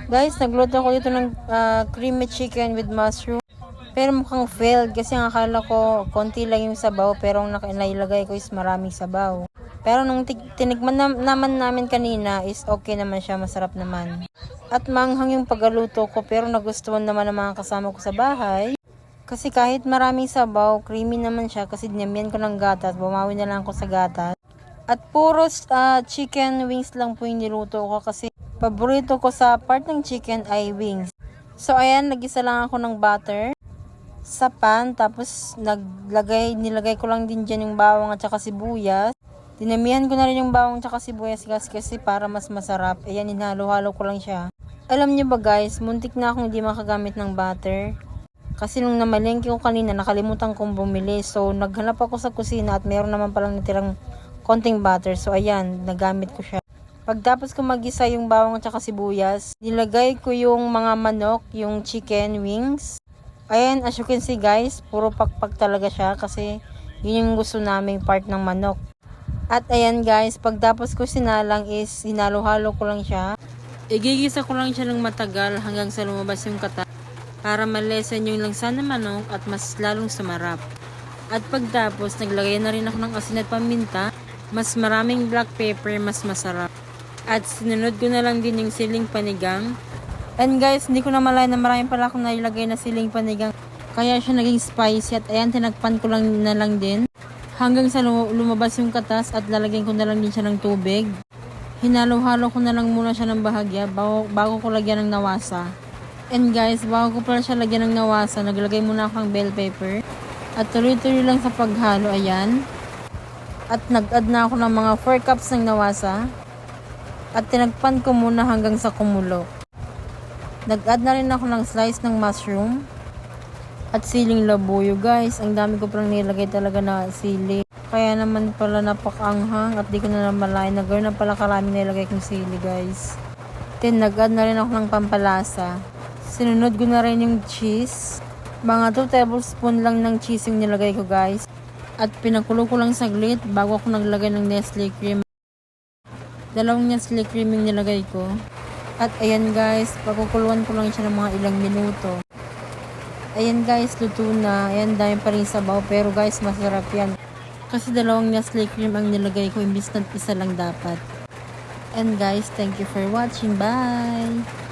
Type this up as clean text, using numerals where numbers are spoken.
Guys, nagluto ko dito ng creamy chicken with mushroom. Pero mukhang failed kasi ang akala ko konti lang yung sabaw pero ang nailagay ko is maraming sabaw. Pero nung tinigman naman namin kanina is okay naman siya, masarap naman. At manghang yung pagluto ko pero nagustuhan naman ng mga kasama ko sa bahay. Kasi kahit maraming sabaw, creamy naman siya kasi dinamihan ko ng gatas, bumawi na lang ako sa gatas. At puro chicken wings lang po yung niluto ko kasi paborito ko sa part ng chicken ay wings. So ayan, nagisa lang ako ng butter sa pan, tapos nilagay ko lang din dyan yung bawang at saka sibuyas. Dinamihan ko na rin yung bawang at saka sibuyas kasi para mas masarap. Ayan, hinalo-halo ko lang siya. Alam niyo ba guys, muntik na akong hindi makagamit ng butter. Kasi nung namalengke ko kanina, nakalimutan kong bumili. So naghanap ako sa kusina at meron naman palang natirang konting butter. So ayan, nagamit ko siya. Pagtapos ko magisa yung bawang at saka sibuyas, nilagay ko yung mga manok, yung chicken wings. Ayan, as you can see guys, puro pakpak talaga siya kasi yun yung gusto naming part ng manok. At ayan guys, pagtapos ko sinalang is hinalo-halo ko lang siya. Igigisa ko lang siya ng matagal hanggang sa lumabas yung kata para malesen yung langsa ng manok at mas lalong sumarap. At pagtapos, naglagay na rin ako ng asin at paminta. Mas maraming black pepper, mas masarap. At sinunod ko na lang din yung siling panigang. And guys, hindi ko na malay na marami pala akong nailagay na siling panigang. Kaya siya naging spicy at ayan, tinagpan ko lang na lang din. Hanggang sa lumabas yung katas at lalagyan ko na lang din siya ng tubig. Hinalo-halo ko na lang muna siya ng bahagya bago ko lagyan ng nawasa. And guys, bago ko pala siya lagyan ng nawasa, naglagay muna ako ng bell pepper. At tuloy-tuloy lang sa paghalo, ayan. At nag-add na ako ng mga 4 cups ng nawasa. At tinagpan ko muna hanggang sa kumulo. Nag-add na rin ako ng slice ng mushroom. At siling labuyo guys. Ang dami ko palang nilagay talaga na sili. Kaya naman pala napakaanghang. At di ko na namalay na gano'n na pala karami nilagay kong sili guys. Then nag-add na rin ako ng pampalasa. Sinunod ko na rin yung cheese. Mga 2 tablespoon lang ng cheese yung nilagay ko guys. At pinakulo ko lang saglit bago ako naglagay ng Nestle cream. 2 Nestle cream yung nilagay ko. At ayan guys, pagkukuluan ko lang siya ng mga ilang minuto. Ayan guys, luto na. Ayan, dami pa rin sabaw. Pero guys, masarap yan. Kasi 2 Nestle cream ang nilagay ko, imbis na isa lang dapat. And guys, thank you for watching. Bye!